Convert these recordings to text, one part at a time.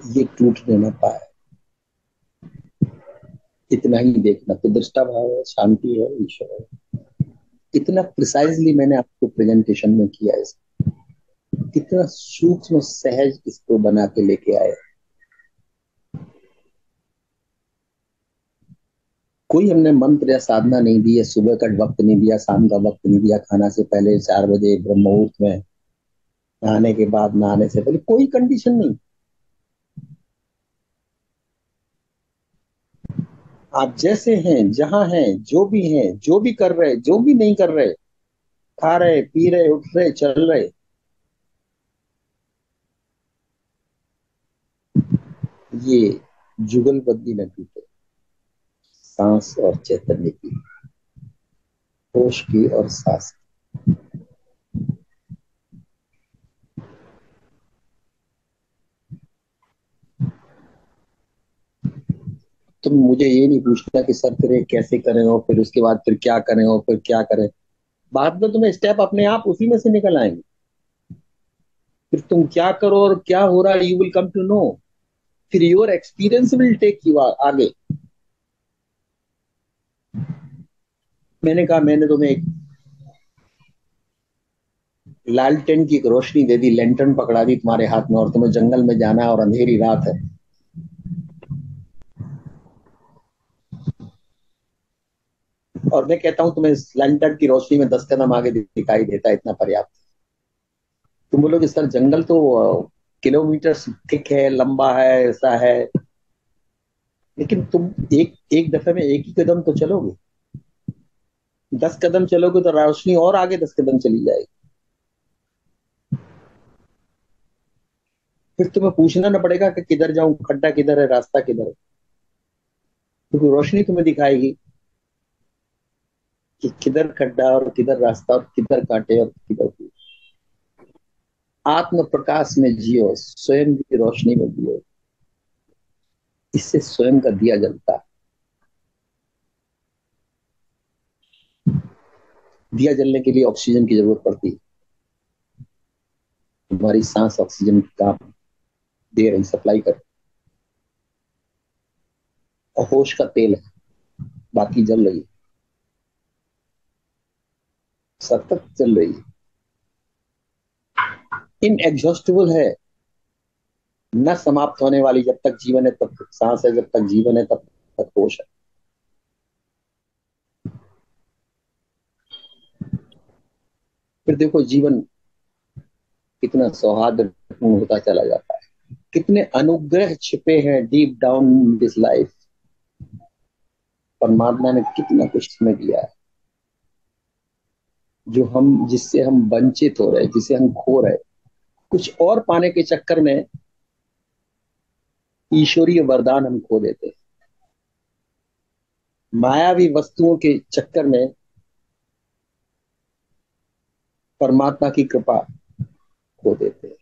ये टूटने न पाए, इतना ही देखना तो दृष्टा भाव है, शांति है, ईश्वर है। इतना प्रिसाइजली मैंने आपको प्रेजेंटेशन में किया है, कितना सूक्ष्म सहज इसको बना के लेके आए। कोई हमने मंत्र या साधना नहीं दी है, सुबह का वक्त नहीं दिया, शाम का वक्त नहीं दिया, खाना से पहले 4 बजे, ब्रह्म मुहूर्त में, नहाने के बाद, नहाने से पहले, कोई कंडीशन नहीं। आप जैसे हैं, जहां हैं, जो भी हैं, जो भी कर रहे, जो भी नहीं कर रहे, खा रहे, पी रहे, उठ रहे, चल रहे, ये जुगलबंदी न टूटे, सांस और चैतन्य की, होश की और सांस की। तुम मुझे ये नहीं पूछना कि सर फिर ये कैसे करें और फिर उसके बाद फिर क्या करें और फिर क्या करें। बाद में तुम्हें स्टेप अपने आप उसी में से निकल आएंगे। फिर तुम क्या करो और क्या हो रहा है, you will come to know. फिर your experience will take you आगे। मैंने कहा, मैंने तुम्हें एक लालटेन की एक रोशनी दे दी, लैंटर्न पकड़ा दी तुम्हारे हाथ में, और तुम्हें जंगल में जाना है और अंधेरी रात है, और मैं कहता हूं तुम्हें इस लैंटर्न की रोशनी में 10 कदम आगे दिखाई देता है, इतना पर्याप्त। तुम बोलोगे सर जंगल तो किलोमीटर थिक है, लंबा है, ऐसा है, लेकिन तुम एक एक दफे में एक ही कदम तो चलोगे। 10 कदम चलोगे तो रोशनी और आगे 10 कदम चली जाएगी। फिर तुम्हें पूछना ना पड़ेगा कि किधर जाऊं, खड्डा किधर है, रास्ता किधर है, क्योंकि रोशनी तुम्हें दिखाएगी कि किधर खड्डा और किधर रास्ता और किधर कांटे और किधर फूल। आत्म प्रकाश में जियो, स्वयं की रोशनी में जियो, इससे स्वयं का दिया जलता है। दिया जलने के लिए ऑक्सीजन की जरूरत पड़ती है। तुम्हारी सांस ऑक्सीजन की काम दे रही, सप्लाई कर, और होश का तेल है, बाकी जल रही है, सतत चल रही है, इनएग्जॉस्टिबल है, न समाप्त होने वाली। जब तक जीवन है तब तक सांस है, जब तक जीवन है तब तक होश है। फिर देखो जीवन कितना सौहार्दपूर्ण होता चला जाता है, कितने अनुग्रह छिपे हैं डीप डाउन दिस लाइफ। परमात्मा ने कितना कुछ हमें दिया है, जो हम, जिससे हम वंचित हो रहे, जिसे हम खो रहे, कुछ और पाने के चक्कर में ईश्वरीय वरदान हम खो देते हैं। मायावी वस्तुओं के चक्कर में परमात्मा की कृपा खो देते हैं।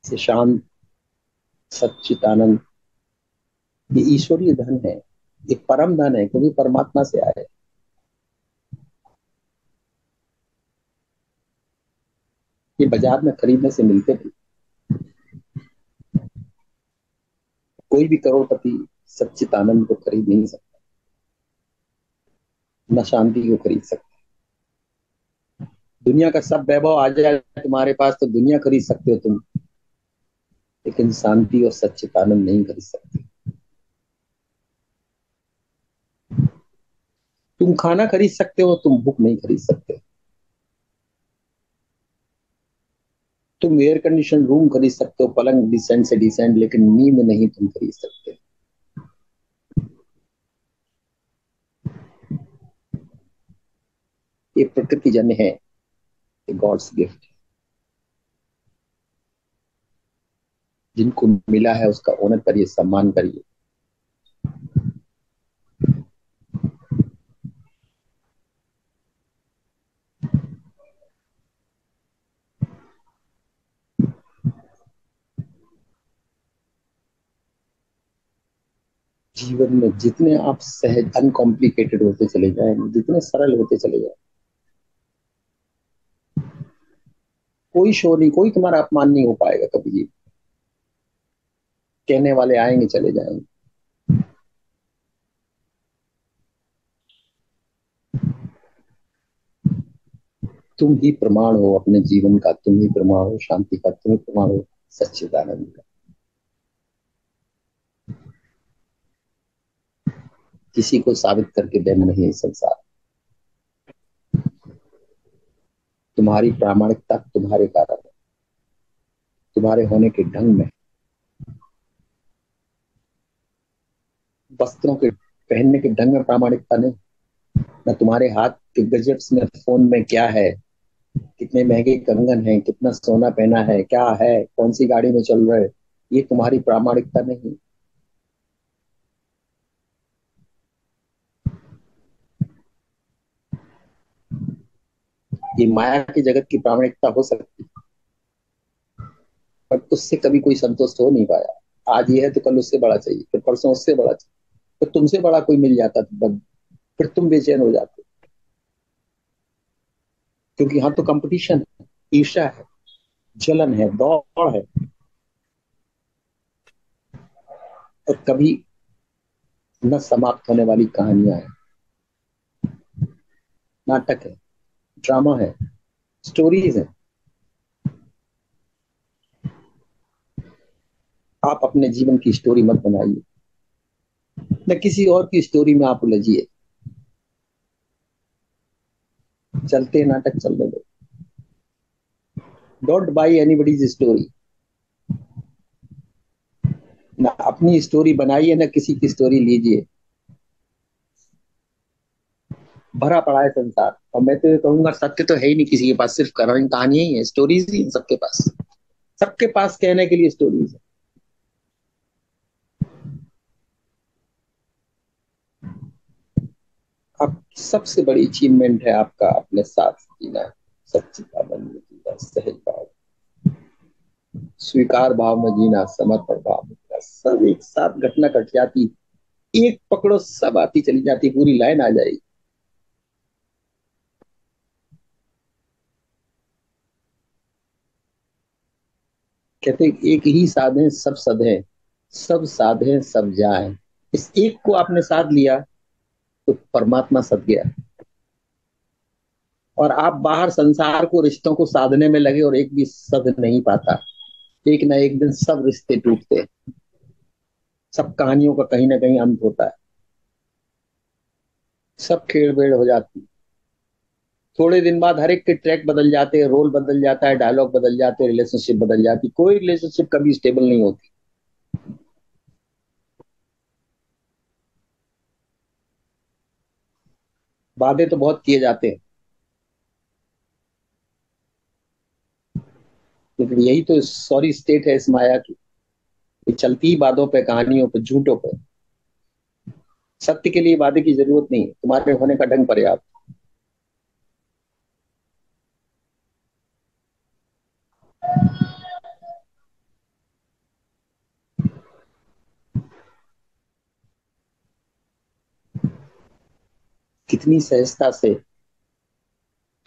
से शांत, सच्चिदानंद, ये ईश्वरीय धन है, ये परम धन है, क्योंकि परमात्मा से आए। ये बाजार में खरीदने से मिलते भी। कोई भी करोड़पति सच्चिदानंद को खरीद नहीं सकता, न शांति को खरीद सकता। दुनिया का सब वैभव आ जाए तुम्हारे पास तो दुनिया खरीद सकते हो तुम, लेकिन शांति और सच्चिदानंद नहीं खरीद सकते। तुम खाना खरीद सकते हो, तुम भूख नहीं खरीद सकते। तुम एयर कंडीशन रूम खरीद सकते हो, पलंग डिसेंट से डिसेंट, लेकिन नींद नहीं तुम खरीद सकते। ये प्रकृति जन्य है, ये गॉड्स गिफ्ट। जिनको मिला है उसका ऑनर करिए, सम्मान करिए। जीवन में जितने आप सहज, अनकॉम्प्लिकेटेड होते चले जाएंगे, जितने सरल होते चले जाएंगे, कोई शोर नहीं, कोई तुम्हारा अपमान नहीं हो पाएगा कभी भी। कहने वाले आएंगे चले जाएंगे। तुम ही प्रमाण हो अपने जीवन का, तुम ही प्रमाण हो शांति का, तुम ही प्रमाण हो सच्चिदानंद का। किसी को साबित करके देना नहीं है संसार। तुम्हारी प्रामाणिकता तुम्हारे कारण है, तुम्हारे होने के ढंग में। वस्त्रों के पहनने के ढंग में प्रामाणिकता नहीं, न तुम्हारे हाथ के गजट्स में, फोन में क्या है, कितने महंगे कंगन है, कितना सोना पहना है, क्या है, कौन सी गाड़ी में चल रहे, ये तुम्हारी प्रामाणिकता नहीं। ये माया की जगत की प्रामाणिकता हो सकती है, बट उससे कभी कोई संतुष्ट हो नहीं पाया। आज ये है तो कल उससे बड़ा चाहिए, फिर परसों उससे बड़ा चाहिए, फिर तुमसे बड़ा कोई मिल जाता तो तब फिर तुम बेचैन हो जाते। क्योंकि यहाँ तो कंपटीशन है, ईर्ष्या है, जलन है, दौड़ है, और कभी न समाप्त होने वाली कहानियां हैं, नाटक है, ड्रामा है, स्टोरीज है। आप अपने जीवन की स्टोरी मत बनाइए, न किसी और की स्टोरी में आप उलझिए। चलते नाटक चलने दो। Don't buy anybody's story. ना अपनी स्टोरी बनाइए, ना किसी की स्टोरी लीजिए। भरा पड़ा है संसार, और मैं तो ये कहूंगा सत्य तो है ही नहीं किसी के पास, सिर्फ कहानी कहानियां ही है, स्टोरीज ही हैं सबके पास। सबके पास कहने के लिए स्टोरीज है। आप सबसे बड़ी अचीवमेंट है आपका अपने साथ जीना, सच्चिदानंद में जीना, सहज भाव, स्वीकार भाव में जीना, समर्पण भाव में जीना। सब एक साथ घटना घट जाती, एक पकड़ो सब आती चली जाती, पूरी लाइन आ जाएगी। कहते एक ही साधे सब सधे, सब साधे सब जाए। इस एक को आपने साध लिया तो परमात्मा सद गया। और आप बाहर संसार को, रिश्तों को साधने में लगे और एक भी सद नहीं पाता। एक ना एक दिन सब रिश्ते टूटते हैं, सब कहानियों का कहीं ना कहीं अंत होता है, सब खेड़ बेड़ हो जाती है। थोड़े दिन बाद हर एक के ट्रैक बदल जाते हैं, रोल बदल जाता है, डायलॉग बदल जाते हैं, रिलेशनशिप बदल जाती, कोई रिलेशनशिप कभी स्टेबल नहीं होती। वादे तो बहुत किए जाते हैं, लेकिन यही तो सॉरी स्टेट है इस माया की, ये चलती ही वादों पे, कहानियों पे, झूठों पे। सत्य के लिए वादे की जरूरत नहीं है, तुम्हारे होने का ढंग पर्याप्त। कितनी सहजता से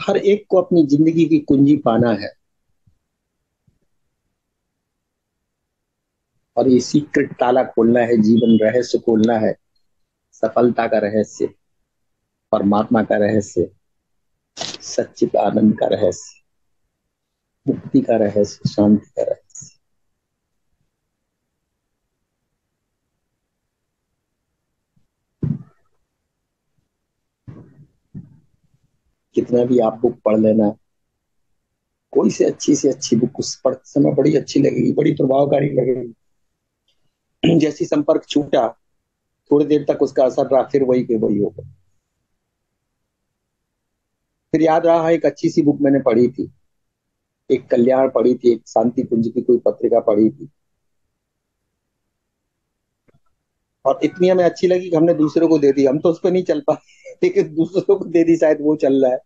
हर एक को अपनी जिंदगी की कुंजी पाना है, और ये सीक्रेट ताला खोलना है, जीवन रहस्य खोलना है, सफलता का रहस्य, परमात्मा का रहस्य, सच्चित आनंद का रहस्य, मुक्ति का रहस्य, शांति का रहस्य। कितना भी आप बुक पढ़ लेना, कोई से अच्छी बुक उस पढ़ते समय बड़ी अच्छी लगेगी, बड़ी प्रभावकारी लगेगी। जैसी संपर्क छूटा, थोड़ी देर तक उसका असर रहा, फिर वही के वही होगा। फिर याद रहा, एक अच्छी सी बुक मैंने पढ़ी थी, एक कल्याण पढ़ी थी, एक शांति कुंज की कोई पत्रिका पढ़ी थी, और इतनी हमें अच्छी लगी कि हमने दूसरों को दे दी। हम तो उस पर नहीं चल पाए, लेकिन दूसरों को दे दी, शायद वो चल रहा है।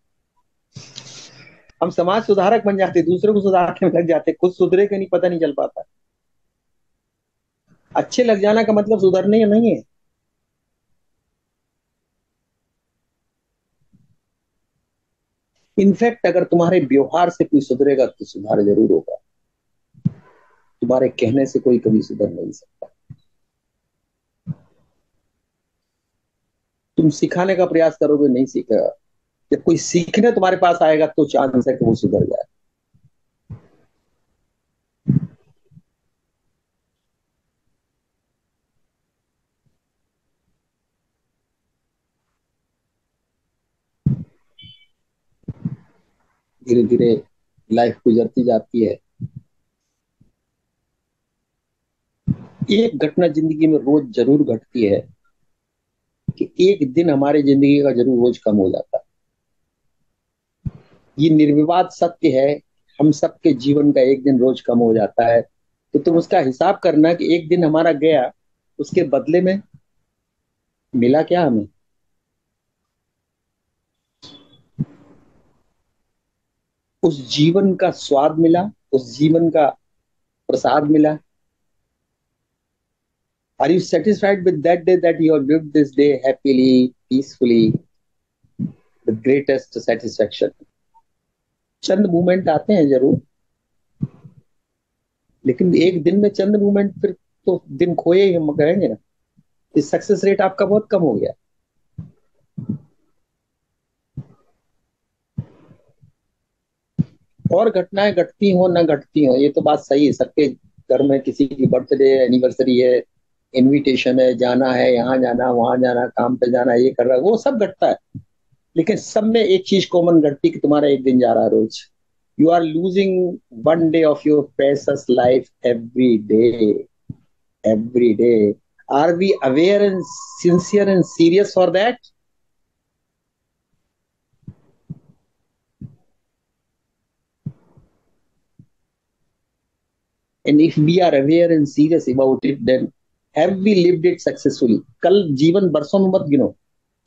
हम समाज सुधारक बन जाते, दूसरों को सुधारने में लग जाते, खुद सुधरे के नहीं पता नहीं चल पाता। अच्छे लग जाना का मतलब सुधरने नहीं है। इनफैक्ट अगर तुम्हारे व्यवहार से कोई सुधरेगा तो सुधार जरूर होगा, तुम्हारे कहने से कोई कभी सुधर नहीं सकता। तुम सिखाने का प्रयास करोगे, नहीं सीखेगा। जब कोई सीखने तुम्हारे पास आएगा तो चांस है कि वो सुधर जाए। धीरे धीरे लाइफ गुजरती जाती है। एक घटना जिंदगी में रोज जरूर घटती है कि एक दिन हमारी जिंदगी का जरूर रोज कम हो जाता है। ये निर्विवाद सत्य है। हम सबके जीवन का एक दिन रोज कम हो जाता है। तो तुम उसका हिसाब करना कि एक दिन हमारा गया, उसके बदले में मिला क्या हमें। उस जीवन का स्वाद मिला, उस जीवन का प्रसाद मिला। Are you satisfied with that day that you have lived this day happily, peacefully, with greatest satisfaction. चंद मोमेंट आते हैं जरूर, लेकिन एक दिन में चंद मोमेंट, फिर तो दिन खोए ही हम कहेंगे ना। इस सक्सेस रेट आपका बहुत कम हो गया। और घटनाएं घटती हो ना घटती हो, ये तो बात सही है। सबके घर में किसी की बर्थडे एनिवर्सरी है, इनविटेशन है, जाना है, यहाँ जाना वहां जाना, काम पे जाना, ये कर रहा है, वो सब घटता है। लेकिन सब में एक चीज कॉमन घटती कि तुम्हारा एक दिन जा रहा है रोज। You are losing one day of your precious life every day, every day. Are we aware and sincere and serious for that? And if we are aware and serious about it, then have we lived it successfully? कल जीवन बरसों में मत गिनो,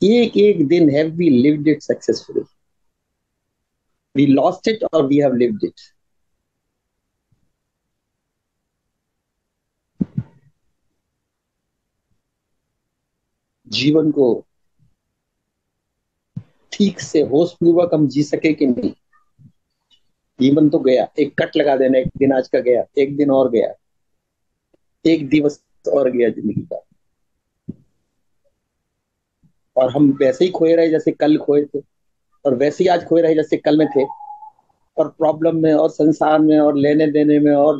एक एक दिन have we lived it successfully? We lost it or we have lived it? जीवन को ठीक से होश पूर्वक हम जी सके कि नहीं। जीवन तो गया, एक कट लगा देना, एक दिन आज का गया, एक दिन और गया, एक दिवस और गया जिंदगी का। और हम वैसे ही खोए रहे जैसे कल खोए थे, और वैसे ही आज खोए रहे जैसे कल में थे। और प्रॉब्लम में और संसार में और लेने देने में और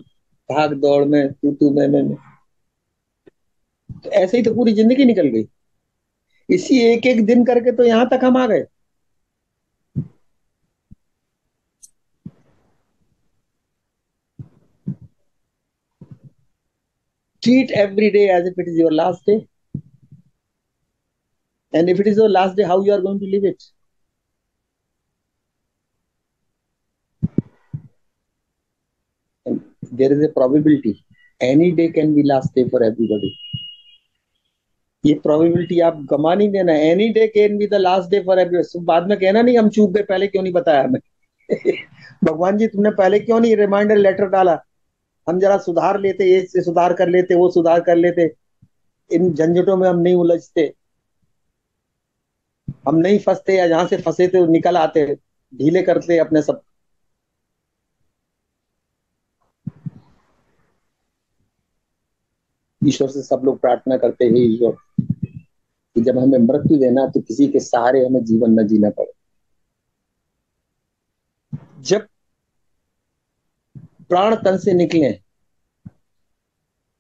भाग दौड़ में, तू तू मैं। तो ऐसे ही तो पूरी जिंदगी निकल गई। इसी एक एक दिन करके तो यहां तक हम आ गए। Treat every day as if it is your last day, and if it is your last day, how you are going to live it? And there is a probability any day can be last day for everybody. ये probability आप गमा नहीं देना। Any day can be the last day for every. बाद में कहना नहीं हम चूक गए, पहले क्यों नहीं बताया हमें। भगवान जी तुमने पहले क्यों नहीं रिमाइंडर लेटर डाला, हम जरा सुधार लेते, ये से सुधार कर लेते, वो सुधार कर लेते, इन झंझटों में हम नहीं उलझते, हम नहीं फंसते, या जहां से फंसे थे निकल आते, ढीले करते अपने सब। ईश्वर से सब लोग प्रार्थना करते हैं, ईश्वर कि जब हमें मृत्यु देना तो किसी के सहारे हमें जीवन न जीना पड़े। जब प्राण तन से निकले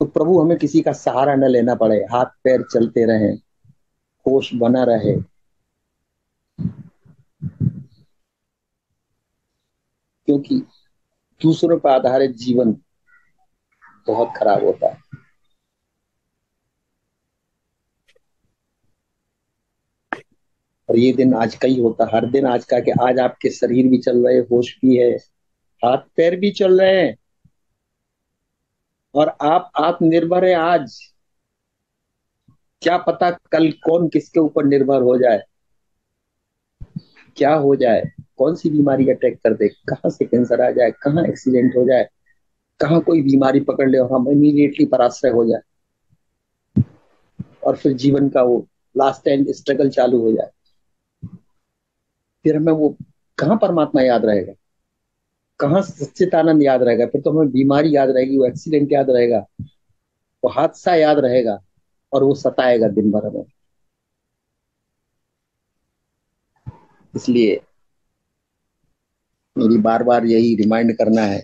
तो प्रभु हमें किसी का सहारा न लेना पड़े, हाथ पैर चलते रहे, होश बना रहे। क्योंकि दूसरों पर आधारित जीवन बहुत खराब होता है। और ये दिन आज का ही होता, हर दिन आज का, कि आज आपके शरीर भी चल रहे, होश भी है, हाथ पैर भी चल रहे हैं, और आप आत्मनिर्भर है आज। क्या पता कल कौन किसके ऊपर निर्भर हो जाए, क्या हो जाए, कौन सी बीमारी अटैक कर दे, कहाँ से कैंसर आ जाए, कहाँ एक्सीडेंट हो जाए, कहाँ कोई बीमारी पकड़ ले और हम इमीडिएटली पराश्रय हो जाए, और फिर जीवन का वो लास्ट एंड स्ट्रगल चालू हो जाए। फिर हमें वो कहाँ परमात्मा याद रहेगा, कहाँ सच्चिदानंद याद रहेगा? फिर तो हमें बीमारी याद रहेगी, वो एक्सीडेंट याद रहेगा, वो हादसा याद रहेगा, और वो सताएगा दिन भर हमें। इसलिए मेरी बार बार यही रिमाइंड करना है,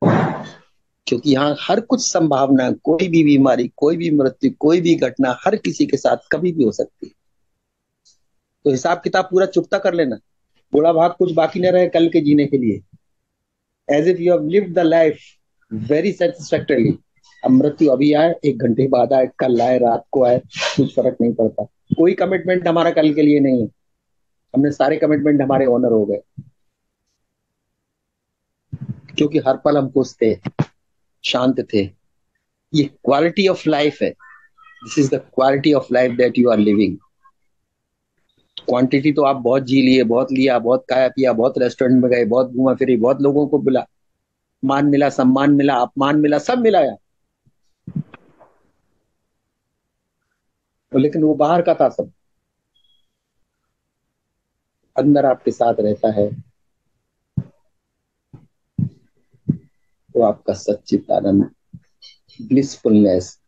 क्योंकि यहाँ हर कुछ संभावना, कोई भी बीमारी, कोई भी मृत्यु, कोई भी घटना हर किसी के साथ कभी भी हो सकती है। तो हिसाब किताब पूरा चुकता कर लेना, बुरा भाग कुछ बाकी न रहे कल के जीने के लिए। As if you have lived the life very satisfactorily. अब मृत्यु अभी आए, 1 घंटे बाद आए, कल आए, रात को आए, कुछ फर्क नहीं पड़ता। कोई कमिटमेंट हमारा कल के लिए नहीं है, हमने सारे कमिटमेंट हमारे ऑनर हो गए, क्योंकि हर पल हम खुश थे, शांत थे। ये क्वालिटी ऑफ लाइफ है। This is the quality of life that you are living. Quantity तो आप बहुत जी लिए, बहुत लिया, बहुत खाया पिया, बहुत रेस्टोरेंट में गए, बहुत घूमा फिरी, बहुत लोगों को मिला, मान मिला, सम्मान मिला, अपमान मिला, सब मिला यार। लेकिन वो बाहर का था सब, अंदर आपके साथ रहता है तो आपका सच्चिदानंद, ब्लिसफुलनेस,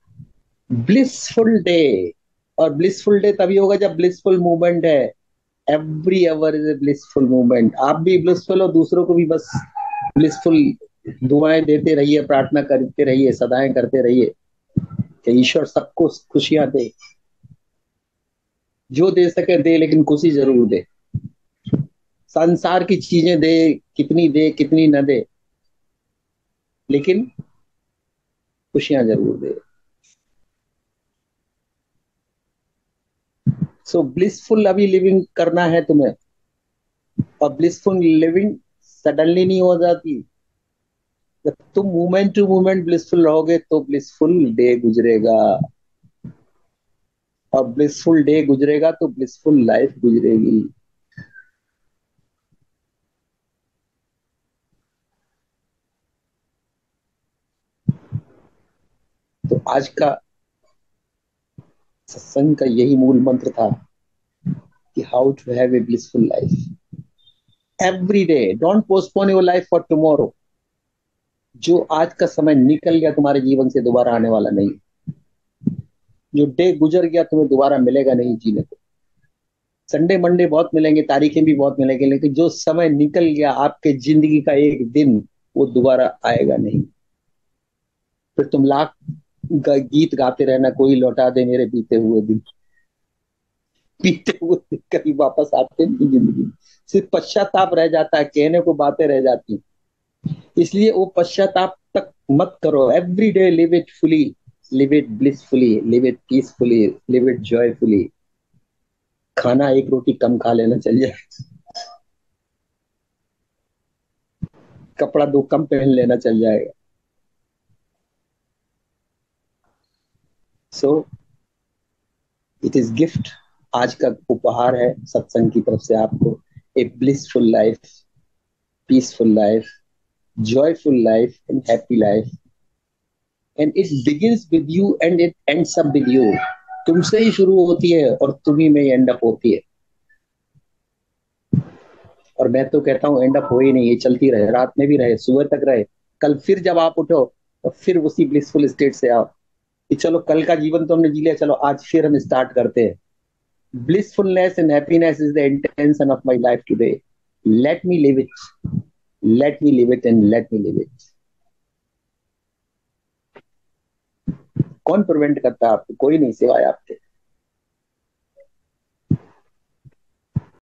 ब्लिसफुल डे। और ब्लिसफुल डे तभी होगा जब ब्लिसफुल मूवमेंट है। Every hour is a blissful movement. आप भी ब्लिसफुल हो, दूसरों को भी बस ब्लिसफुल दुआएं देते रहिए, प्रार्थना करते रहिए, सदाएं करते रहिए कि ईश्वर सबको खुशियां दे, जो दे सके दे, लेकिन खुशी जरूर दे। संसार की चीजें दे, कितनी न दे, लेकिन खुशियां जरूर दे। सो ब्लिसफुल अभी लिविंग करना है तुम्हें। और ब्लिसफुल लिविंग सडनली नहीं हो जाती। जब तुम मोमेंट टू मोमेंट ब्लिसफुल रहोगे तो ब्लिसफुल डे गुजरेगा, और ब्लिसफुल डे गुजरेगा तो ब्लिसफुल लाइफ गुजरेगी। तो आज का सत्संग का यही मूल मंत्र था कि how to have a blissful life every day. Don't postpone your life for tomorrow. जो आज का समय निकल गया तुम्हारे जीवन से दोबारा आने वाला नहीं। जो डे गुजर गया तुम्हें दोबारा मिलेगा नहीं जीने को। संडे मंडे बहुत मिलेंगे, तारीखें भी बहुत मिलेंगे, लेकिन जो समय निकल गया आपके जिंदगी का एक दिन, वो दोबारा आएगा नहीं। फिर तुम लाख गीत गाते रहना, कोई लौटा दे मेरे बीते हुए दिन। बीते हुए दिन कभी वापस आते नहीं जिंदगी में। सिर्फ पश्चाताप रह जाता है, कहने को बातें रह जाती हैं। इसलिए वो पश्चाताप तक मत करो। Every day live it fully, live it blissfully, live it peacefully, live it joyfully. खाना एक रोटी कम खा लेना, चल जाए। कपड़ा 2 कम पहन लेना, चल जाएगा। So it is gift. आज का उपहार है सत्संग की तरफ से आपको। ए blissful life, peaceful life, joyful life and happy life, and it begins with you and it ends up with you। तुमसे ही शुरू होती है और तुम ही में एंड अप होती है। और मैं तो कहता हूँ एंड अप हो ही नहीं, ये चलती रहे, रात में भी रहे, सुबह तक रहे। कल फिर जब आप उठो तो फिर उसी ब्लिसफुल स्टेट से आओ कि चलो कल का जीवन तो हमने जी लिया, चलो आज फिर हम स्टार्ट करते हैं। blissfulness and happiness is the intention of my life today। let me live it, let me live it and let me live it। कौन प्रिवेंट करता है आपको? कोई नहीं, सिवाय आप।